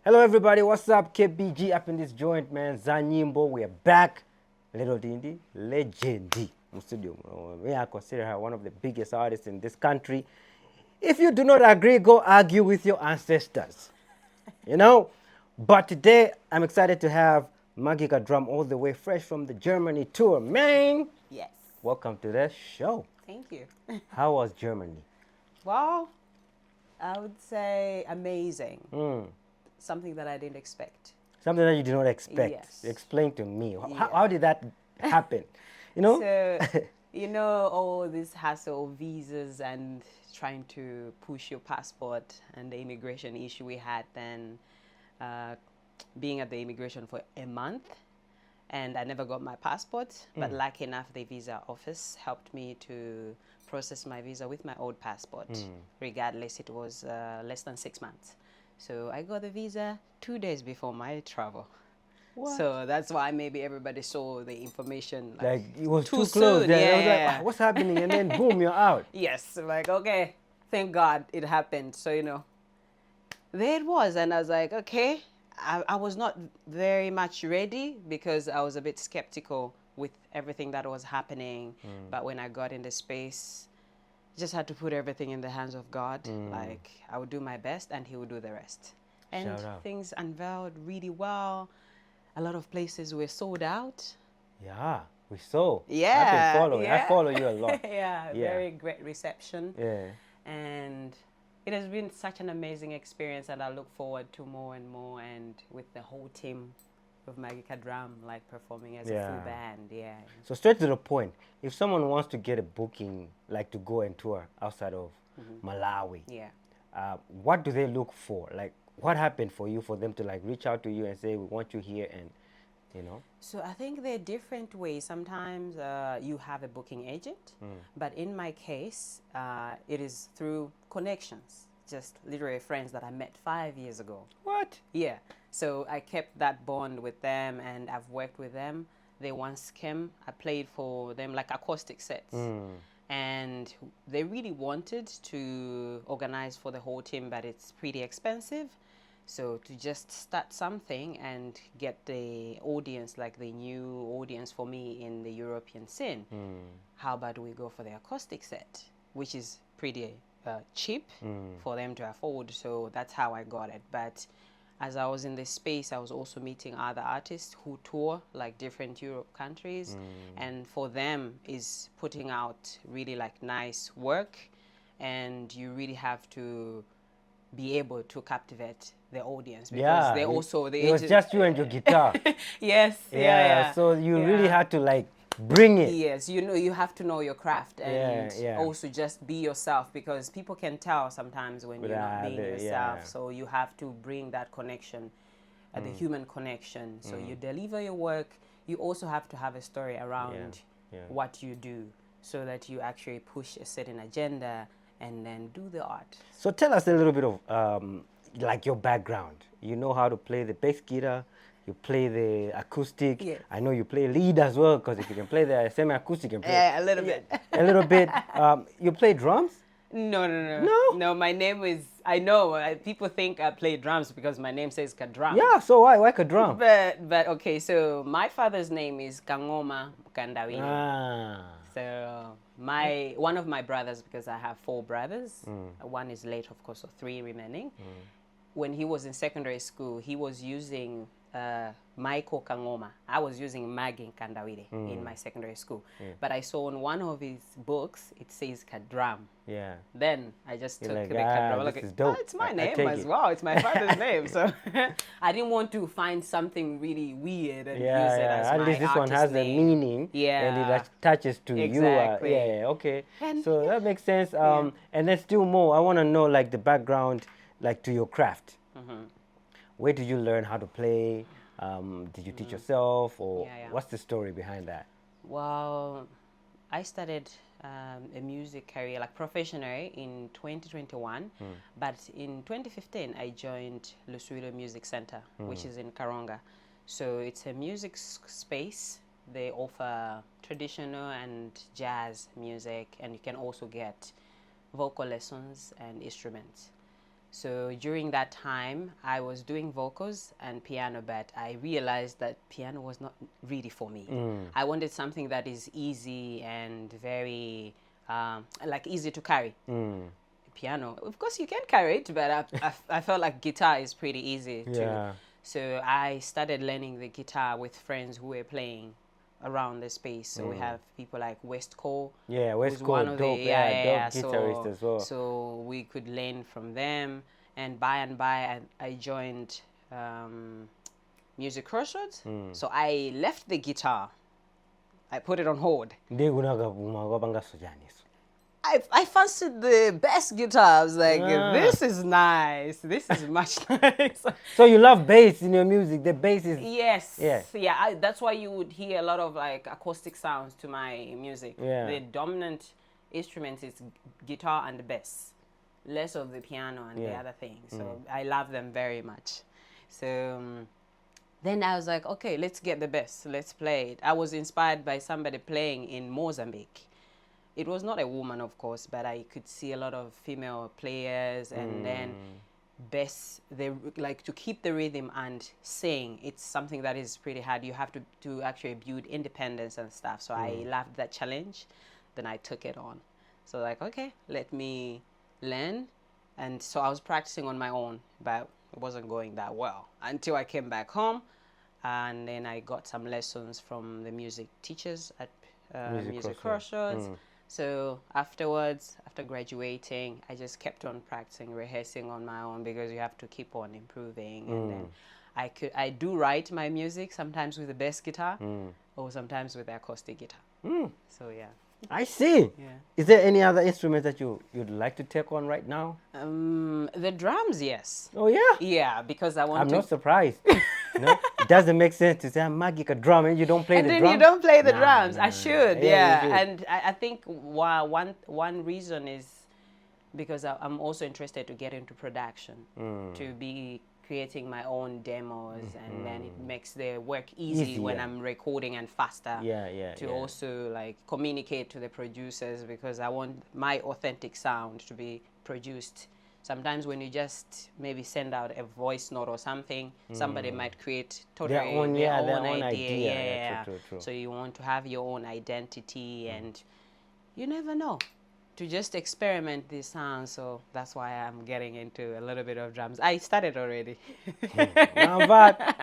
Hello everybody, what's up? KBG up in this joint, man. ZaNyimbo, we are back. Little Dindi, legendi. We are consider her one of the biggest artists in this country. If you do not agree, go argue with your ancestors. You know? But today, I'm excited to have Maggie Kadrum all the way fresh from the Germany tour. Man! Yes. Welcome to the show. Thank you. How was Germany? Well, I would say amazing. Something that I didn't expect. Something that you did not expect. Yes. Explain to me. Yeah. How did that happen? You know? So, all this hassle of visas and trying to push your passport and the immigration issue we had then, being at the immigration for a month, and I never got my passport, but lucky enough, the visa office helped me to process my visa with my old passport. Regardless, it was less than 6 months. So I got the visa 2 days before my travel. What? So that's why maybe everybody saw the information Like it was too close. soon. Yeah. I was Yeah. like, what's happening? And then boom, you're out. Yes, like, okay, thank God it happened. So, there it was. And I was like, okay, I was not very much ready because I was a bit skeptical with everything that was happening. But when I got in the space, just had to put everything in the hands of God. Like, I would do my best and He would do the rest. And Shout out. things unveiled really well. A lot of places were sold out. Yeah, we saw. Yeah. I've been following. Yeah. I follow you a lot. Yeah, very great reception. Yeah. And it has been such an amazing experience, and I look forward to more and more, and with the whole team of Maggie Kadrum, like performing as a full band. Yeah. So straight to the point, if someone wants to get a booking, like to go and tour outside of Malawi, what do they look for? Like, what happened for you for them to like reach out to you and say, we want you here, and So I think there are different ways. Sometimes you have a booking agent, but in my case, it is through connections, just literally friends that I met 5 years ago. What? Yeah. So I kept that bond with them, and I've worked with them. They once came, I played for them like acoustic sets. And they really wanted to organize for the whole team, but it's pretty expensive. So to just start something and get the audience, like the new audience for me in the European scene, how about we go for the acoustic set, which is pretty cheap for them to afford. So that's how I got it. But as I was in this space, I was also meeting other artists who tour like different Europe countries. And for them is putting out really like nice work. And you really have to be able to captivate the audience, because they also it was just you and your guitar. Yes. So you really had to like bring it. Yes, you have to know your craft, and Yeah. also just be yourself, because people can tell sometimes when you're not being yourself. So you have to bring that connection, the human connection. So you deliver your work. You also have to have a story around what you do, so that you actually push a certain agenda and then do the art. So tell us a little bit of like your background. You know how to play the bass guitar, you play the acoustic. Yes. I know you play lead as well, because if you can play the semi-acoustic, you can play Yeah, a little bit. a little bit. You play drums? No, my name is, I know, people think I play drums because my name says Kadrum. Yeah, so why Kadrum? But okay, so my father's name is Kangoma Mukandawini. So one of my brothers, because I have 4 brothers, one is late, of course, so 3 remaining. When he was in secondary school, he was using Michael Kangoma. I was using Maggie Kadrum in my secondary school. But I saw on one of his books, it says Kadrum. Yeah. Then I just took like, the Kadrum. this is dope. It's my I name take as it. well. It's my father's name. So I didn't want to find something really weird and use it as At my least this one artist has name. a meaning. And it attaches to Exactly. you. Okay. And so that makes sense. And then still more, I want to know like the background, like to your craft. Where did you learn how to play? Did you teach yourself, or what's the story behind that? Well, I started a music career, like professionally, in 2021. But in 2015, I joined Lusubilo Music Centre, which is in Karonga. So it's a music space. They offer traditional and jazz music, and you can also get vocal lessons and instruments. So during that time, I was doing vocals and piano, but I realized that piano was not really for me. I wanted something that is easy and very, like easy to carry. Piano, of course you can carry it, but I felt like guitar is pretty easy too. So I started learning the guitar with friends who were playing around the space. So we have people like West Cole. Yeah, West who's Cole, one of dope, the, dope guitarist as well. So we could learn from them, and by I joined Music Crossroads. So I left the guitar. I put it on hold. I fancied the bass guitar. I was like, this is nice. This is much nice. So you love bass in your music. The bass is... Yes. Yeah. That's why you would hear a lot of like acoustic sounds to my music. The dominant instrument is guitar and the bass. Less of the piano and the other things. So I love them very much. So then I was like, okay, let's get the bass. Let's play it. I was inspired by somebody playing in Mozambique. It was not a woman, of course, but I could see a lot of female players, and then bass, they like to keep the rhythm and sing. It's something that is pretty hard. You have to actually build independence and stuff. So I loved that challenge. Then I took it on. So like, okay, let me learn. And so I was practicing on my own, but it wasn't going that well until I came back home. And then I got some lessons from the music teachers at Music Crossroads. So afterwards, after graduating, I just kept on practicing, rehearsing on my own, because you have to keep on improving. And then I do write my music sometimes with the bass guitar or sometimes with the acoustic guitar. So yeah. I see. Yeah. Is there any other instrument that you'd like to take on right now? The drums, yes. Oh yeah. Yeah, because I want I'm not surprised. It doesn't make sense to say I'm Maggie Kadrum and you don't play the drums. And then you don't play the drums. I should, Yeah, you should. And I think one reason is because I'm also interested to get into production, to be creating my own demos, and then it makes the work easy when I'm recording, and faster to also like communicate to the producers, because I want my authentic sound to be produced. Sometimes when you just maybe send out a voice note or something, somebody might create totally their own idea. True. So you want to have your own identity, and you never know, to just experiment these sounds. So that's why I'm getting into a little bit of drums. I started already. Now, but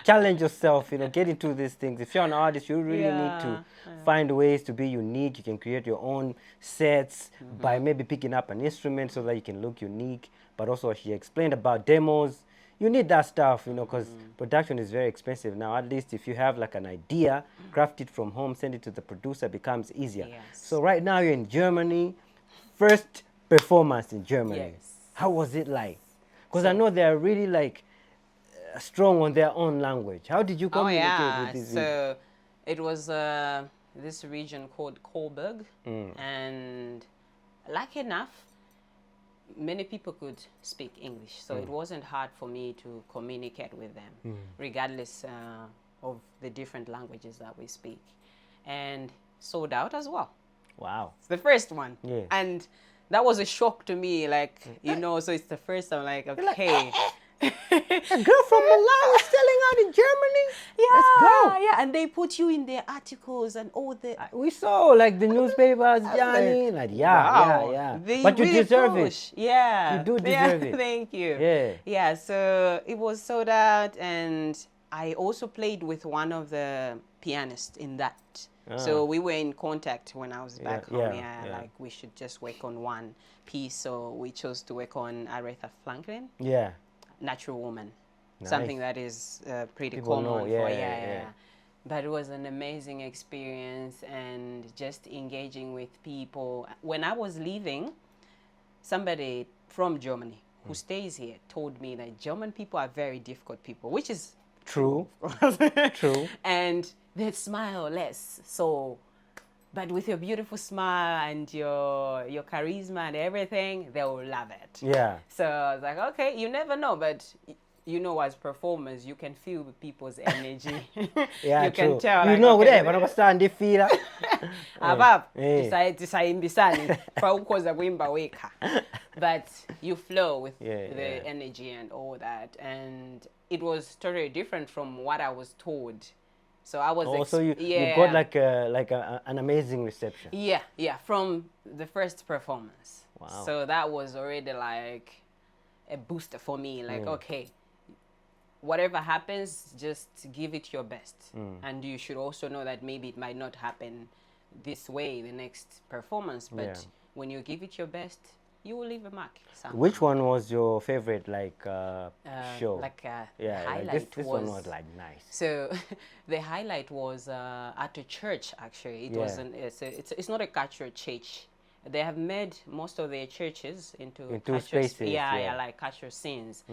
challenge yourself, get into these things. If you're an artist, you really need to find ways to be unique. You can create your own sets by maybe picking up an instrument so that you can look unique. But also, she explained about demos. You need that stuff, because production is very expensive now. At least if you have like an idea, craft it from home, send it to the producer, becomes easier. Yes. So right now you're in Germany. First performance in Germany. Yes. How was it like? Because I know they're really like strong on their own language. How did you communicate with this? So it was this region called Coburg, and lucky enough, many people could speak English, so it wasn't hard for me to communicate with them, regardless of the different languages that we speak. And sold out as well. Wow. It's the first one. Yeah. And that was a shock to me, like, so it's the first time, like, okay. A girl from Malawi selling out in Germany? Yeah, let's go. Yeah, and they put you in their articles and all the... We saw, like, the newspapers, Johnny, like, yeah. But you really deserve push. it. Yeah. You do deserve it. Thank you. Yeah. Yeah, so it was sold out, and I also played with one of the pianists in that. So we were in contact when I was back home. Like, we should just work on one piece, so we chose to work on Aretha Franklin. Yeah. Natural Woman. Nice. Something that is pretty People common know. But it was an amazing experience, and just engaging with people. When I was leaving, somebody from Germany who stays here told me that German people are very difficult people, which is true. True. And they smile less. So, but with your beautiful smile and your charisma and everything, they will love it. Yeah. So I was like, okay, you never know, but you know, as performers, you can feel people's energy. Yeah, you can true. tell. You like, know, okay, when I stand the feel. abab tisayimbisani fa ukhoza kuimba weka, but you flow with the energy and all that, and it was totally different from what I was told. So I was also you got like an amazing reception. Yeah, from the first performance. Wow. So that was already like a booster for me, like okay, whatever happens, just give it your best. And you should also know that maybe it might not happen this way the next performance, but when you give it your best, you will leave a mark somehow. Which one was your favorite show? Highlight this one was like nice. So the highlight was at a church, actually. It wasn't, it's not a cultural church. They have made most of their churches into spaces. Like cultural scenes.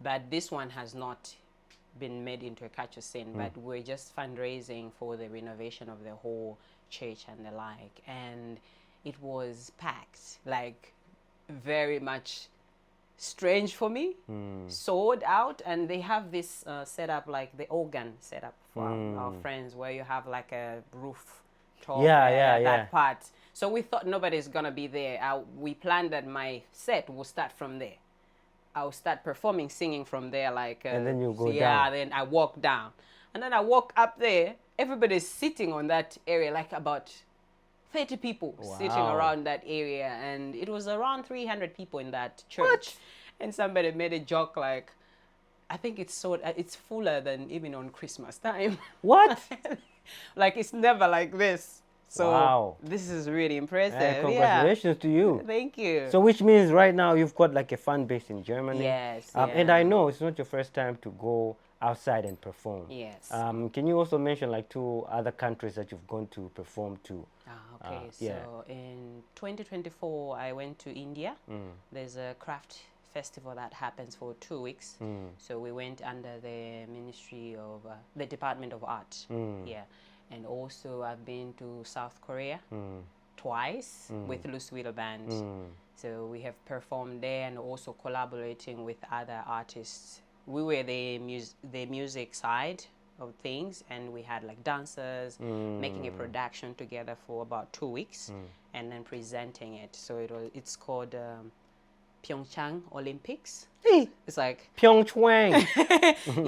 But this one has not been made into a cultural scene, but we're just fundraising for the renovation of the whole church and the like. And it was packed, like very much strange for me, sold out. And they have this setup, like the organ setup for our friends, where you have like a roof top, that part. So we thought nobody's gonna be there. We planned that my set will start from there. I'll start performing, singing from there, like and then you go down. Yeah, then I walk down, and then I walk up there. Everybody's sitting on that area, like about 30 people sitting around that area, and it was around 300 people in that church. What? And somebody made a joke like, I think it's fuller than even on Christmas time. What? Like it's never like this. So this is really impressive. Congratulations to you. Thank you. So which means right now you've got like a fan base in Germany. Yes. And I know it's not your first time to go outside and perform. Yes. Can you also mention like 2 other countries that you've gone to perform to? Okay. So in 2024, I went to India. There's a craft festival that happens for 2 weeks. So we went under the Ministry of the Department of Art. And also I've been to South Korea twice with Lusubilo band. So we have performed there and also collaborating with other artists. We were the music side of things, and we had like dancers making a production together for about 2 weeks and then presenting it. So it's called Pyeongchang Olympics. It's like Pyeongchang.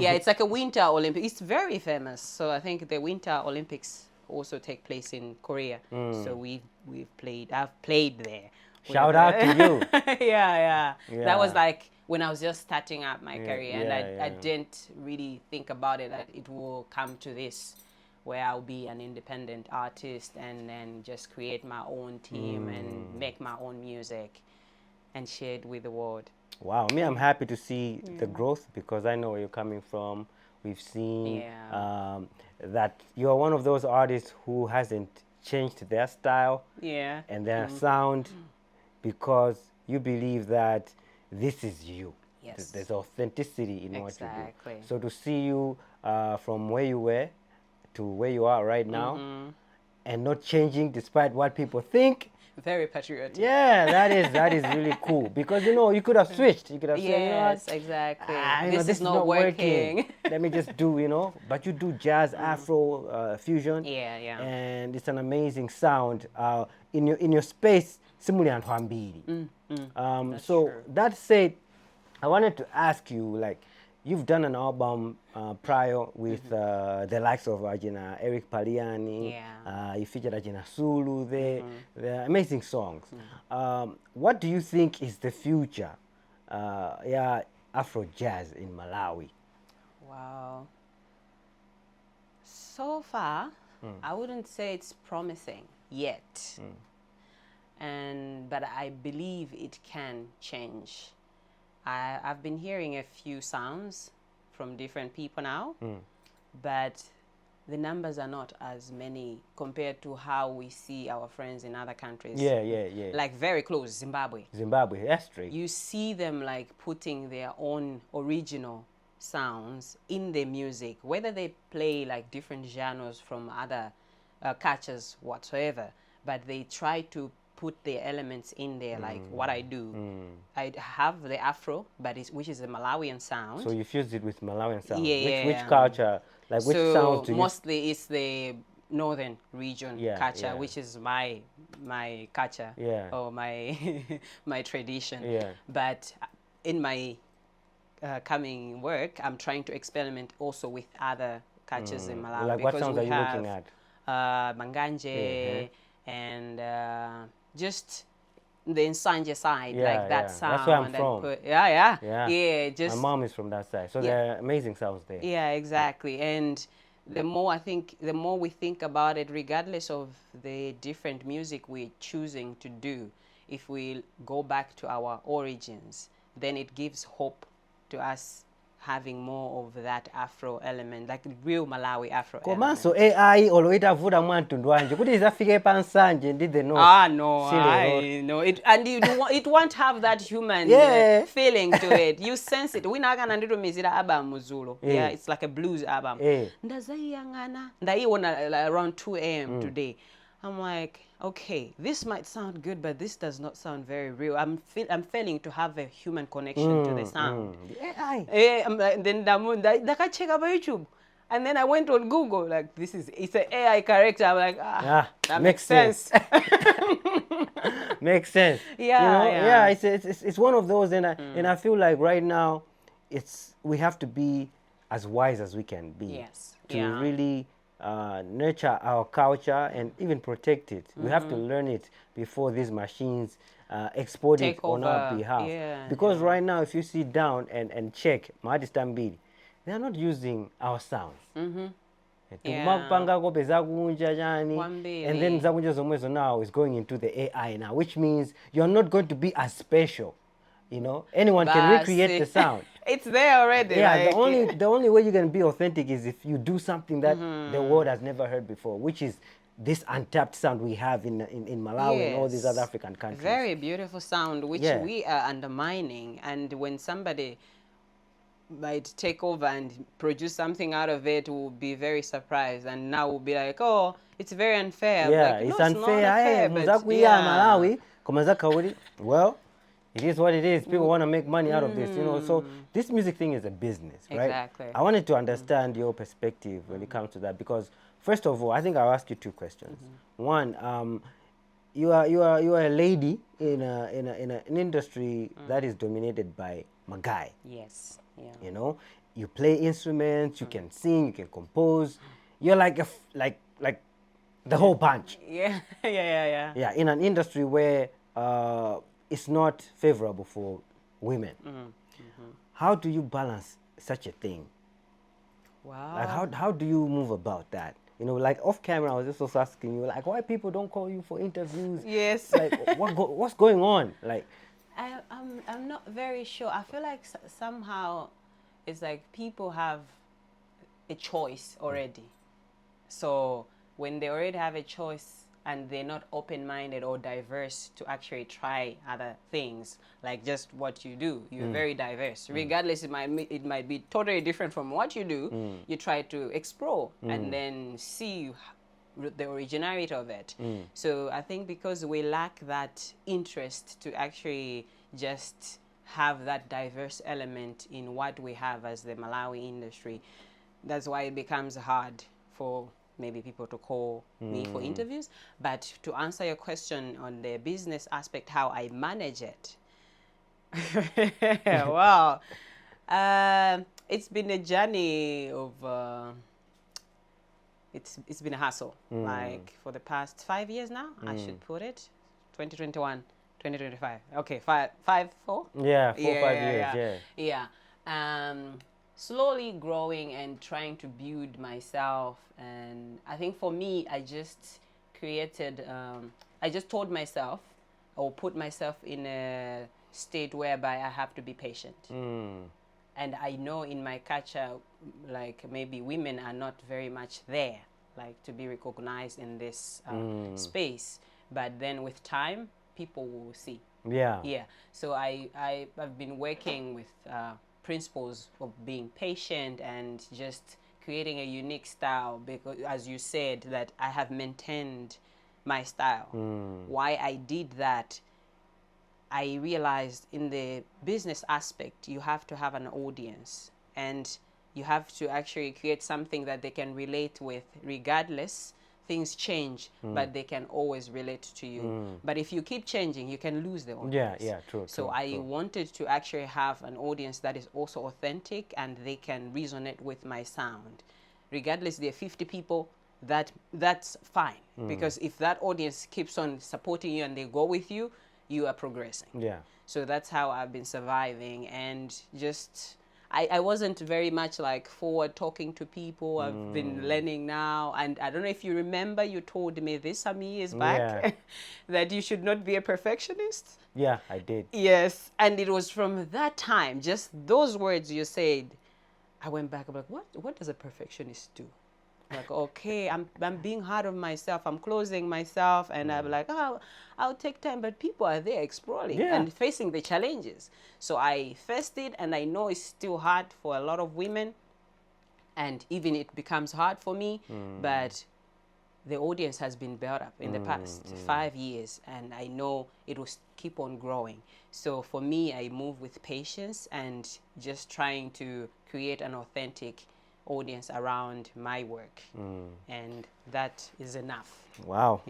Yeah, it's like a winter Olympics. It's very famous. So I think the winter Olympics also take place in Korea. So I've played there. Shout out to you. Yeah. That was like when I was just starting up my career, and I didn't really think about it, that it will come to this, where I'll be an independent artist and then just create my own team and make my own music and share it with the world. Wow, I'm happy to see the growth, because I know where you're coming from. We've seen that you're one of those artists who hasn't changed their style and their sound, because you believe that this is you. Yes. There's authenticity in what you do. Exactly. So to see you from where you were to where you are right now, and not changing despite what people think. Very patriotic. Yeah, that is really cool, because you could have switched. You could have said, Yes, exactly. This is not working. Let me just do, but you do jazz, Afro fusion. Yeah. And it's an amazing sound in your space. Simuli and Hwambiri. So true. That said, I wanted to ask you, like, you've done an album prior with the likes of Eric Paliani. You featured Ajina Sulu there. They're amazing songs. What do you think is the future Afro jazz in Malawi? Wow. So far, I wouldn't say it's promising yet. But I believe it can change. I've been hearing a few sounds from different people now, but the numbers are not as many compared to how we see our friends in other countries. Yeah. Like very close, Zimbabwe. That's straight. You see them like putting their own original sounds in their music, whether they play like different genres from other cultures whatsoever, but they try to put the elements in there, like what I do. I have the Afro, but which is a Malawian sound. So you fused it with Malawian sound. Yeah. Which culture, like which sounds do you? Mostly it's the northern region culture, yeah. which is my culture or my my tradition. Yeah. But in my coming work, I'm trying to experiment also with other cultures in Malawi. Like what sounds are you looking at? Manganje and just the Nsanje side, like that sound. That's where I'm from. Yeah. Just my mom is from that side, so there are amazing sounds there. Yeah, exactly. And the more we think about it, regardless of the different music we're choosing to do, if we go back to our origins, then it gives hope to us having more of that Afro element, like real Malawi Afro element. So AI oloita vuda mwantundu wanje kuti izafike pansanje ndide no. No. It won't have that human feeling to it. You sense it. We naga nandiro mizira album Mzuzu. Yeah, it's like a blues album. Ndazayangana. Ndaiona around 2 a.m. today. I'm like, okay, this might sound good, but this does not sound very real. I'm failing to have a human connection to the sound. AI. Then I check out YouTube. And then I went on Google, like, it's an AI character. I'm like, that makes sense. Makes sense. It's one of those, and I feel like right now, we have to be as wise as we can be. Yes. To really nurture our culture and even protect it. We have to learn it before these machines export it on our behalf. Because right now, if you sit down and check, they are not using our sounds. And then zakunja zomwezo now is going into the AI now, which means you're not going to be as special. You know, anyone can recreate the sound. It's there already. Yeah, the only way you can be authentic is if you do something that the world has never heard before, which is this untapped sound we have in Malawi and all these other African countries. Very beautiful sound, which we are undermining. And when somebody might take over and produce something out of it, we'll be very surprised. And now we'll be like, oh, it's very unfair. Yeah, like, it's unfair. Malawi, well, it is what it is. People want to make money out of this, you know. So this music thing is a business, right? Exactly. I wanted to understand your perspective when it comes to that, because first of all, I think I'll ask you two questions. One, you are a lady in an industry that is dominated by Magai. Yes. Yeah. You know, you play instruments, you can sing, you can compose. You're like the whole bunch. Yeah. Yeah, in an industry where it's not favorable for women. How do you balance such a thing? Wow. Like how do you move about that? You know, like off camera, I was just also asking you, like, why people don't call you for interviews? Yes. Like, what's going on? Like, I'm not very sure. I feel like somehow it's like people have a choice already. So when they already have a choice and they're not open-minded or diverse to actually try other things, like just what you do, you're very diverse. Regardless, it might be totally different from what you do. You try to explore and then see the originality of it. So I think because we lack that interest to actually just have that diverse element in what we have as the Malawi industry, that's why it becomes hard for maybe people to call me for interviews. But to answer your question on the business aspect, how I manage it, wow, it's been a journey of it's been a hustle. Like for the past 5 years now, I should put it, 2021, 2025. Okay, 4? Yeah, 4 or 5 years. Yeah. Slowly growing and trying to build myself. And I think for me, I just created, I just told myself or put myself in a state whereby I have to be patient. And I know in my culture, like maybe women are not very much there, like to be recognized in this space. But then with time, people will see. Yeah. So I've been working with principles of being patient and just creating a unique style, because as you said, that I have maintained my style. Why I did that, I realized in the business aspect, you have to have an audience and you have to actually create something that they can relate with regardless. Things change, but they can always relate to you. But if you keep changing, you can lose the audience. Yeah, true. So I wanted to actually have an audience that is also authentic and they can resonate with my sound. Regardless, there are 50 people, that's fine. Because if that audience keeps on supporting you and they go with you, you are progressing. Yeah. So that's how I've been surviving, and just I wasn't very much like forward talking to people. I've been learning now, and I don't know if you remember, you told me this some years back that you should not be a perfectionist. Yeah, I did. Yes, and it was from that time, just those words you said, I went back. I'm like, what does a perfectionist do? Like, okay, I'm being hard on myself. I'm closing myself, and I'm like, oh, I'll take time. But people are there exploring and facing the challenges. So I faced it, and I know it's still hard for a lot of women, and even it becomes hard for me. But the audience has been built up in the past 5 years, and I know it will keep on growing. So for me, I move with patience and just trying to create an authentic audience around my work, and that is enough. Wow.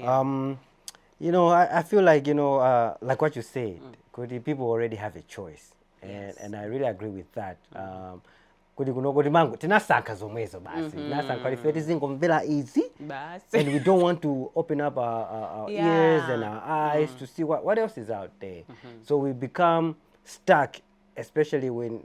You know, I feel like, you know, like what you said, kuti people already have a choice, and I really agree with that. Kuti kuno kuti mangu tinasankha zomwezo basi, tinasankha ife tizingomvera easy, and we don't want to open up our ears and our eyes to see what else is out there. So we become stuck, especially when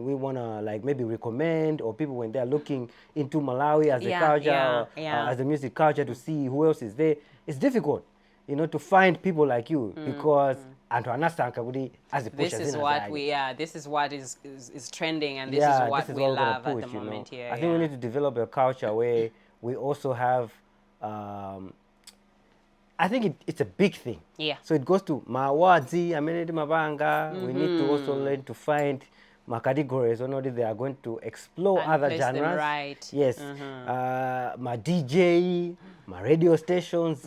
we want to like maybe recommend, or people when they're looking into Malawi as a culture, as a music culture, to see who else is there. It's difficult, you know, to find people like you, because this is what this is what is trending, and this is what we love push, at the moment here. I think we need to develop a culture where we also have I think it's a big thing. Yeah. So it goes to mawadzi, amenedi mabanga. We need to also learn to find my categories, or not they are going to explore and other genres. Them right. Yes. My DJ, my radio stations,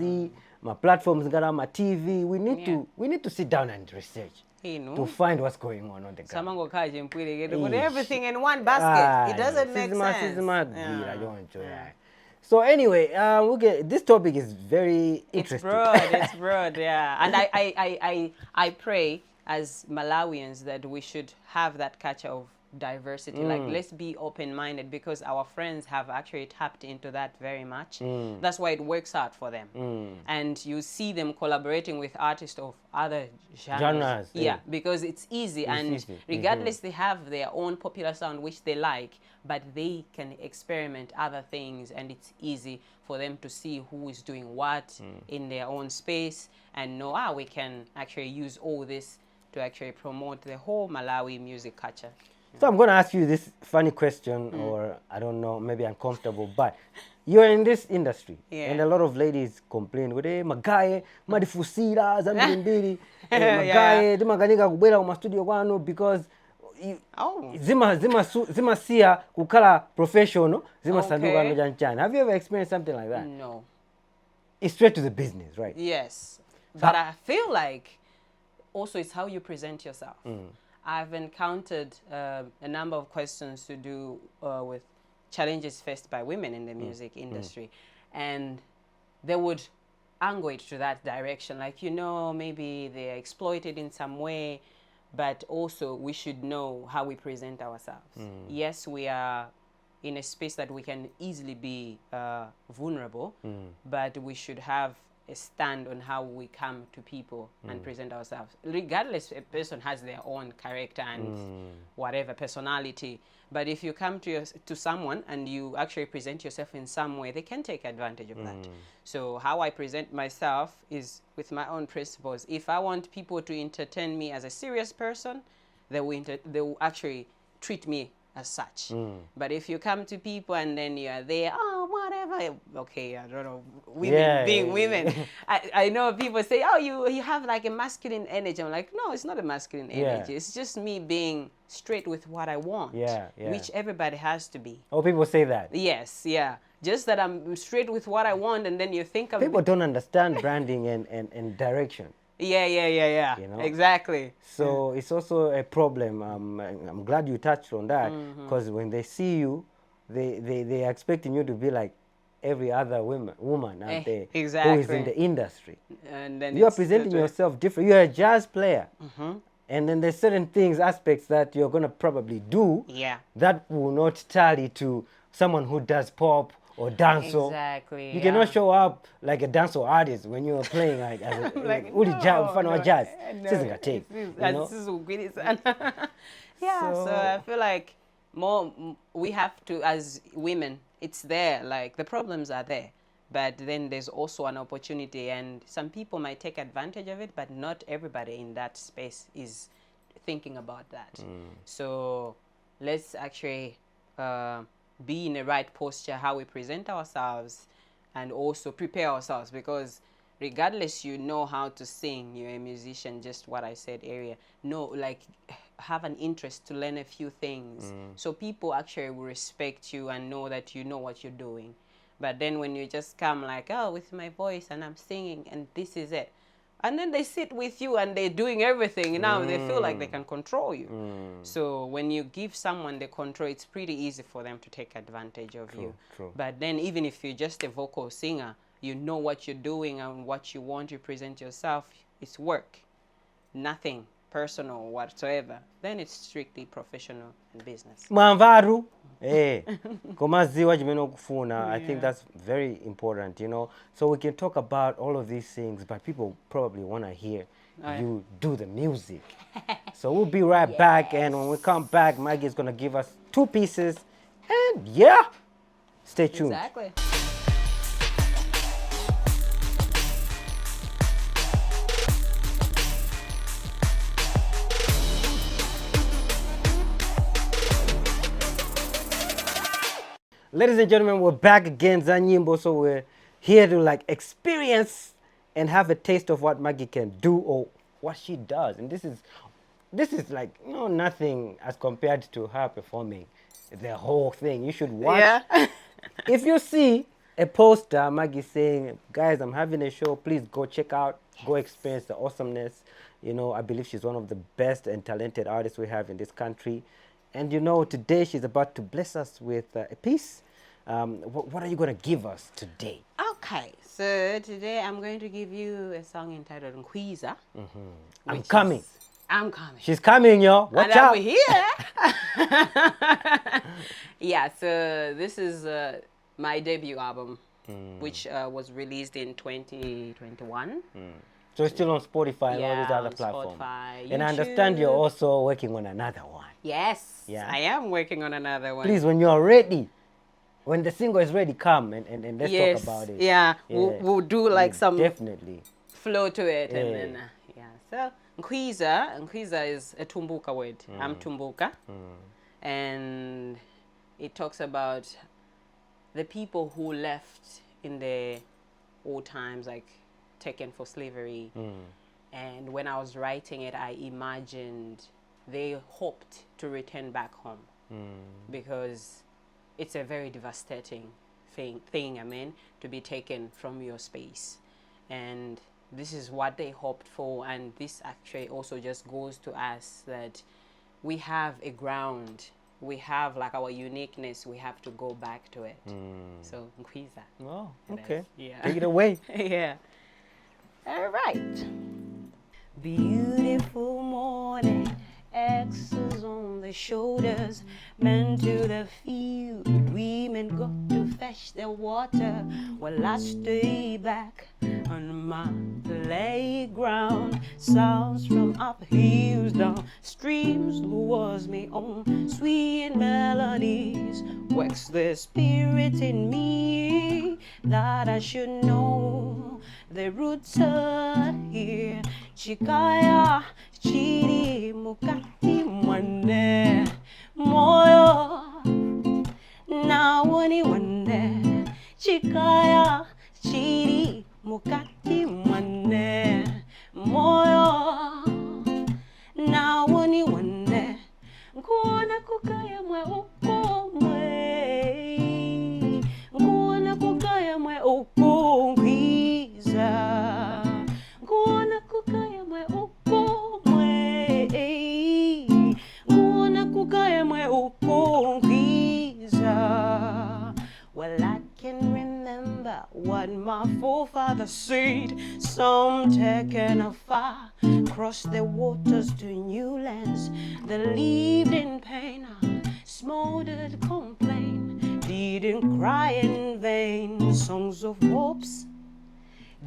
my platforms, my TV. We need to sit down and research to find what's going on the ground. Put everything in one basket. It doesn't make sense. So anyway, this topic is very interesting. It's broad, yeah. And I pray as Malawians that we should have that culture of diversity. Like, let's be open-minded, because our friends have actually tapped into that very much. That's why it works out for them. And you see them collaborating with artists of other genres. Yeah, because it's easy, and regardless, they have their own popular sound which they like, but they can experiment other things, and it's easy for them to see who is doing what in their own space, and know, we can actually use all this to actually promote the whole Malawi music culture. So I'm going to ask you this funny question, or I don't know, maybe uncomfortable, but you're in this industry, and a lot of ladies complain, magaye, madifusira, zambimbiri, magaye, dimaganika kubwera kuma studio kwanu, because zima siya kukala professional, zima sanduka nojanchana. Have you ever experienced something like that? No. It's straight to the business, right? Yes. But I feel like also it's how you present yourself. I've encountered a number of questions to do with challenges faced by women in the music industry, and they would angle it to that direction, like, you know, maybe they're exploited in some way, but also we should know how we present ourselves. Yes, we are in a space that we can easily be vulnerable, but we should have a stand on how we come to people and present ourselves. Regardless, a person has their own character and whatever personality. But if you come to someone and you actually present yourself in some way, they can take advantage of that. So how I present myself is with my own principles. If I want people to entertain me as a serious person, they will actually treat me as such. But if you come to people and then you are there, whatever, okay, I don't know, women being women. I know people say, you have like a masculine energy. I'm like, no, it's not a masculine energy. It's just me being straight with what I want, which everybody has to be. Oh, people say that? Yes, yeah. just that I'm straight with what I want, and then you think I'm... People don't understand branding and direction. Yeah. You know? Exactly. So it's also a problem. I'm glad you touched on that, because when they see you, they are expecting you to be like every other woman out there who is in the industry. And then you are presenting yourself different. You're a jazz player. And then there's certain things, aspects that you're going to probably do that will not tally to someone who does pop or dancehall. Exactly. You cannot show up like a dancehall artist when you're playing like as a like, jazz. This is so I feel like we have to, as women, it's there, like the problems are there, but then there's also an opportunity, and some people might take advantage of it, but not everybody in that space is thinking about that. So let's actually be in the right posture, how we present ourselves, and also prepare ourselves, because regardless, you know how to sing, you're a musician, just what I said earlier. No, like, have an interest to learn a few things. So people actually will respect you and know that you know what you're doing. But then when you just come like, oh, with my voice and I'm singing and this is it. And then they sit with you and they're doing everything. Now they feel like they can control you. So when you give someone the control, it's pretty easy for them to take advantage of you. But then even if you're just a vocal singer, you know what you're doing and what you want to present yourself, it's work, nothing personal whatsoever. Then it's strictly professional and business. Manvaru. Komaziwa jimeno kufuna. I think that's very important, you know. So we can talk about all of these things, but people probably want to hear you do the music. So we'll be right back, and when we come back, Maggie is going to give us 2 pieces, and stay tuned. Exactly. Ladies and gentlemen, we're back again, ZaNyimbo. So we're here to like experience and have a taste of what Maggie can do or what she does. And this is like nothing as compared to her performing the whole thing. You should watch. If you see a poster, Maggie saying, guys, I'm having a show, please go check out, go experience the awesomeness. You know, I believe she's one of the best and talented artists we have in this country. And you know, today she's about to bless us with a piece. What are you going to give us today? Okay, so today I'm going to give you a song entitled Nkwiza. I'm coming. I'm coming. She's coming, yo. Watch out. We're here. So this is my debut album, which was released in 2021. So it's still on Spotify and all these other platforms. Spotify, and I understand you're also working on another one. Yes, I am working on another one. Please, when you're ready, when the single is ready, come and let's talk about it. We'll do like some definitely flow to it. And then, so Nkwiza is a Tumbuka word. I'm Tumbuka. And it talks about the people who left in the old times, like taken for slavery. And when I was writing it, I imagined they hoped to return back home because it's a very devastating thing, I mean, to be taken from your space. And this is what they hoped for, and this actually also just goes to us that we have a ground, we have like our uniqueness, we have to go back to it. So Nkwiza. Oh, okay. Take it away. All right. Beautiful morning, X's on the shoulders, men to the field, women go to fetch their water, while I stay back on my playground. Sounds from up hills down streams lures me on, sweet melodies wax the spirit in me, that I should know the roots are here. Chikaya chiri mukati mwane moyo na woni wande. Chikaya chiri mukati mwane moyo na woni wande. Nkuna kukaya mwe uko mwe. Well, I can remember what my forefathers said. Some taken afar, crossed the waters to new lands. They lived in pain, smothered complaint, didn't cry in vain. Songs of hopes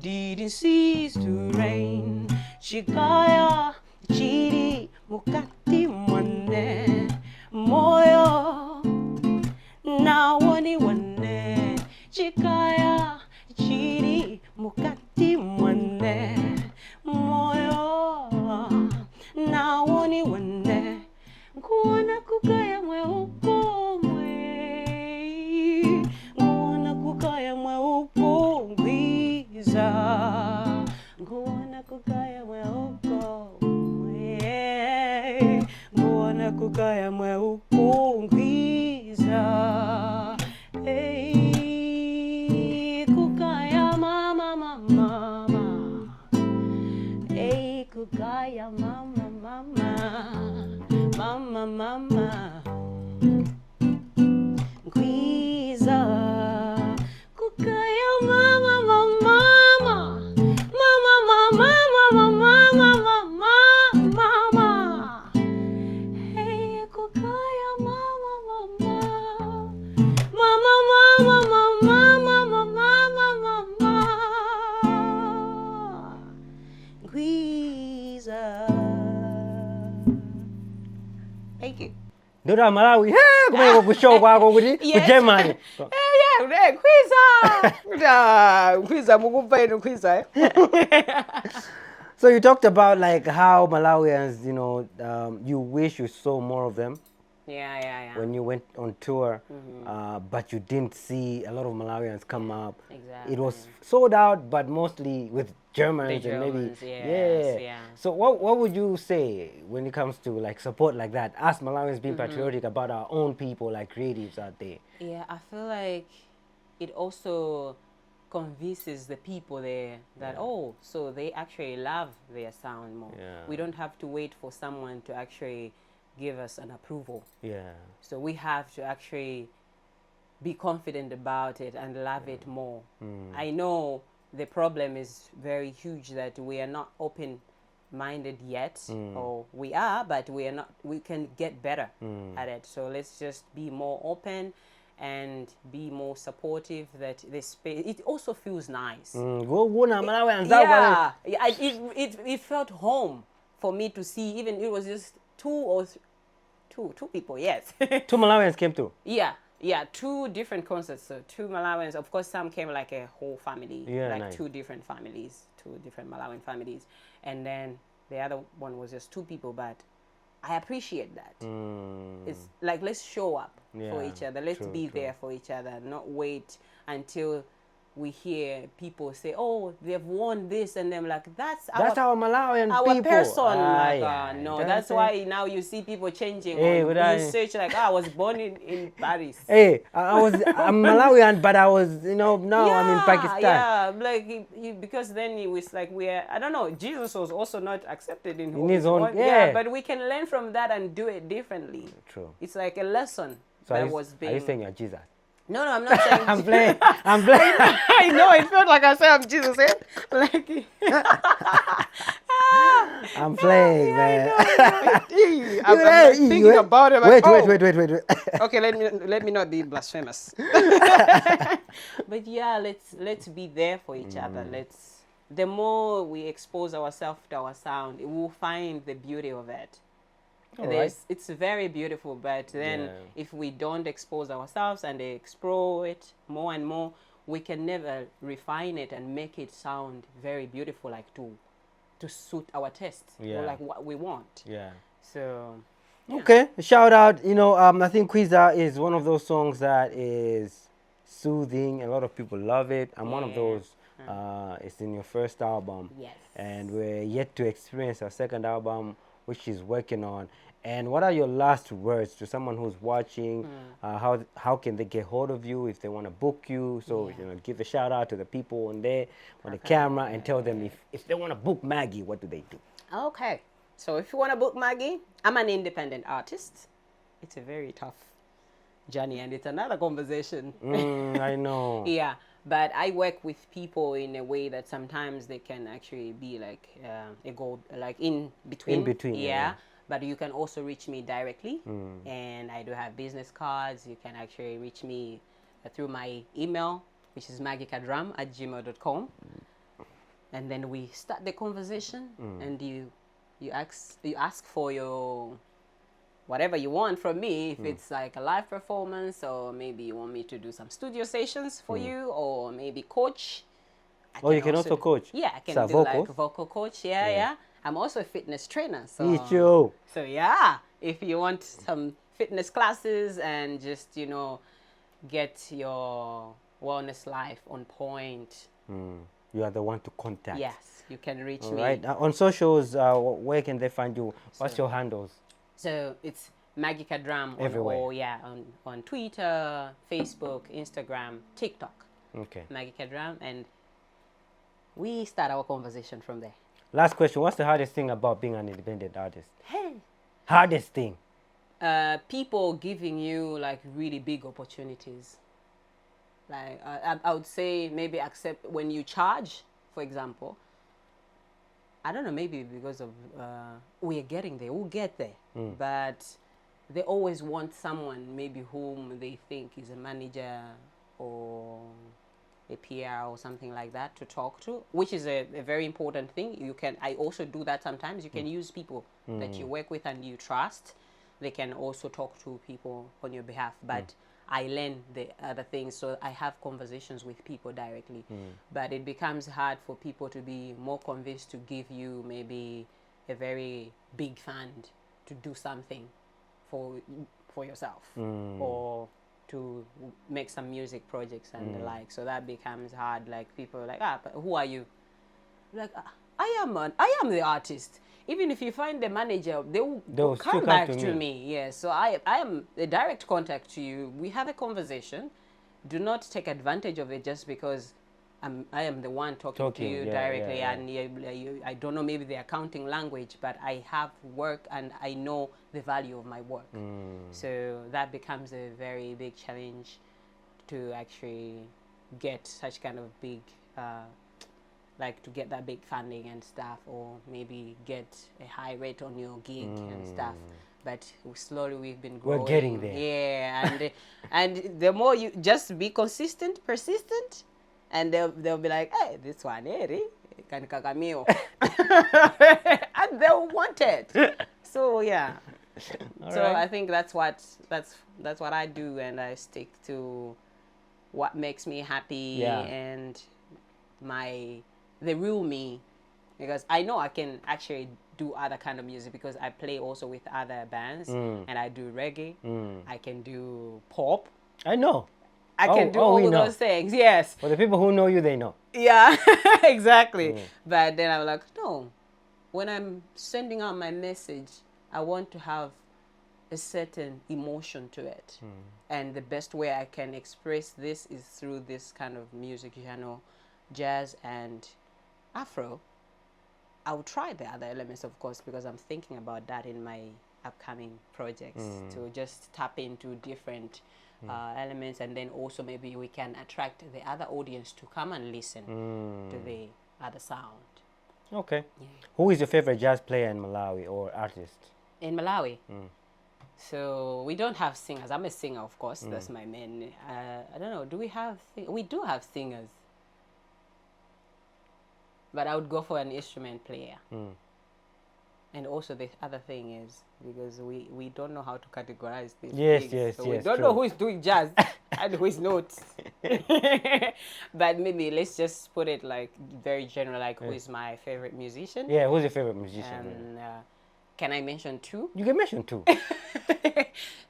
didn't cease to rain. Chikaya, chiri, mukati mwane, moyo, na wani wane. Chikaya, chiri, mukati mwane, moyo, na wani wane. Kuona kukaya mwe upo mwe, kuona kukaya mwe upo ngwiza, kuona kukaya mwe upo mwe, kuona kukaya mwe upo ngwiza. Hey, kukaya mama mama, hey kukaya mama mama, mama mama, ngwiza, kukaya mama mama, mama mama mama mama mama, hey kukaya mama mama, mama mama mama mama mama, ngwiza. Thank you. Ndoda Malawi, hey, kumenya kushow kwako kuti ku Germany. Yeah, kwiza mukupeni kwiza. So you talked about like how Malawians, you know, you wish you saw more of them. Yeah. When you went on tour, but you didn't see a lot of Malawians come up. Exactly. It was sold out, but mostly with Germans, and maybe yeah. So what would you say when it comes to like support like that? Us Malawians being patriotic about our own people, like creatives out there. Yeah, I feel like it also convinces the people there that so they actually love their sound more. Yeah. We don't have to wait for someone to actually give us an approval. Yeah. So we have to actually be confident about it and love it more. I know the problem is very huge that we are not open-minded yet, or we are, but we are not. We can get better at it. So let's just be more open and be more supportive. That this space, it also feels nice. It felt home for me to see. Even it was just two people. Yes, 2 Malawians came through. Yeah, 2 different concerts. So 2 Malawians. Of course, some came like a whole family, like nice. 2 different families, 2 different Malawian families, and then the other one was just 2 people. But I appreciate that. It's like, let's show up for each other. Let's be there for each other. Not wait until we hear people say, "Oh, they've won this," and them like, "That's our Malawian our people." person." No, that's why now you see people changing. You search like, I was born in Paris. Hey, I'm Malawian, but I was, now I'm in Pakistan. Yeah, like because then it was like I don't know. Jesus was also not accepted in his own. Yeah, but we can learn from that and do it differently. True. It's like a lesson so that are you saying you're Jesus? No, I'm not saying. I'm playing. I know it felt like I said I'm Jesus. Like I'm playing, man. I'm thinking about it. Like, wait. Okay, let me not be blasphemous. But yeah, let's be there for each other. The more we expose ourselves to our sound, we'll find the beauty of it. It's very beautiful, but then if we don't expose ourselves and explore it more and more, we can never refine it and make it sound very beautiful, like to suit our taste or like what we want. Yeah. So. Yeah. Okay, shout out. I think Kwiza is one of those songs that is soothing. A lot of people love it. I'm one of those. It's in your first album. Yes. And we're yet to experience our second album, which she's working on. And what are your last words to someone who's watching? How can they get hold of you if they want to book you? So give a shout out to the people on there on the camera and tell them if they want to book Maggie, what do they do? Okay, so if you want to book Maggie, I'm an independent artist. It's a very tough journey, and it's another conversation. I know. Yeah, but I work with people in a way that sometimes they can actually be like a goal, like in between. In between, yeah. But you can also reach me directly, and I do have business cards. You can actually reach me through my email, which is maggiekadrum@gmail.com, and then we start the conversation, and you ask for your whatever you want from me. If it's like a live performance, or maybe you want me to do some studio sessions for you, or maybe coach. You can also coach. Yeah, I can So do vocals? like vocal coach. Yeah. I'm also a fitness trainer. So Icho. so yeah, if you want some fitness classes and just, get your wellness life on point. You are the one to contact. Yes, you can reach All me. right. On socials, where can they find you? What's your handles? So it's Maggie Kadrum Everywhere. on Twitter, Facebook, Instagram, TikTok. Okay. Maggie Kadrum, and we start our conversation from there. Last question. What's the hardest thing about being an independent artist? Hey. Hardest thing. People giving you like really big opportunities. Like I would say maybe accept when you charge, for example. I don't know, maybe because of we're getting there, we'll get there. But they always want someone maybe whom they think is a manager or a PR or something like that to talk to, which is a very important thing. I also do that sometimes. You can use people that you work with and you trust. They can also talk to people on your behalf, but I learn the other things, so I have conversations with people directly. But it becomes hard for people to be more convinced to give you maybe a very big fund to do something for yourself, or to make some music projects and the like. So that becomes hard. Like people are like, but who are you? Like, I am the artist. Even if you find the manager, they will come back to me. Yeah, so I am a direct contact to you. We have a conversation. Do not take advantage of it just because I am the one talking to you directly. And I don't know maybe the accounting language, but I have work and I know the value of my work. So that becomes a very big challenge to actually get such kind of big like to get that big funding and stuff, or maybe get a high rate on your gig and stuff. But slowly we've been growing. We're getting there. Yeah, and the more you just be consistent, persistent, and they'll be like, hey, this one, can kakamio, and they'll want it. So yeah. So I think that's what I do, and I stick to what makes me happy and the real me, because I know I can actually do other kind of music because I play also with other bands and I do reggae. I can do pop. I know. I can do all those things. Yes. For the people who know you, they know. Yeah, exactly. But then I'm like, no. When I'm sending out my message, I want to have a certain emotion to it. And the best way I can express this is through this kind of music genre, jazz and Afro. I'll try the other elements, of course, because I'm thinking about that in my upcoming projects, to just tap into different elements, and then also maybe we can attract the other audience to come and listen to the other sound. Okay. Yeah. Who is your favorite jazz player in Malawi or artist? In Malawi? So we don't have singers. I'm a singer, of course. That's my main. I don't know. Do we have? We do have singers. But I would go for an instrument player. And also the other thing is, because we don't know how to categorize these things. So we don't know who is doing jazz and who is not. But maybe let's just put it like very general, like who is my favorite musician. Yeah, who's your favorite musician? And can I mention two? You can mention two.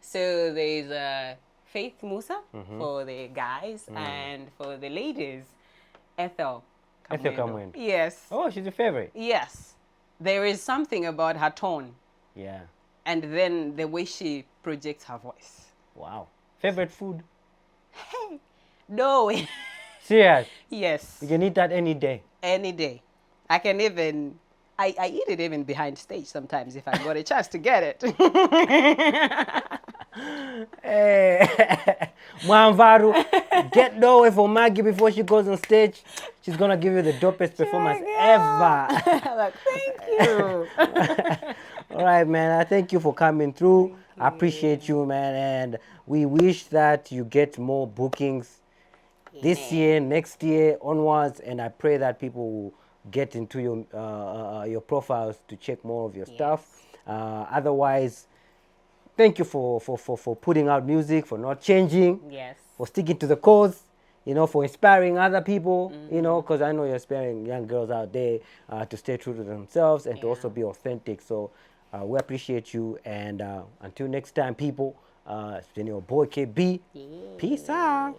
So there's Faith Musa for the guys, and for the ladies, Ethel Kamwendo. Yes. Oh, she's your favorite. Yes. There is something about her tone. Yeah. And then the way she projects her voice. Wow. Favorite food? Hey. No. Serious? Yes. You can eat that any day. Any day. I can even, I eat it even behind stage sometimes if I got a chance to get it. Mwamvaru, get the way for Maggie before she goes on stage. She's gonna give you the dopest performance ever. Like, thank you. All right, man. I thank you for coming through. I appreciate you, man, and we wish that you get more bookings this year, next year onwards, and I pray that people will get into your profiles to check more of your stuff. Otherwise, thank you for putting out music, for not changing, Yes. for sticking to the cause, you know, for inspiring other people, you know, because I know you're inspiring young girls out there to stay true to themselves and to also be authentic. So we appreciate you, and until next time, people, it's been your boy KB. Peace out.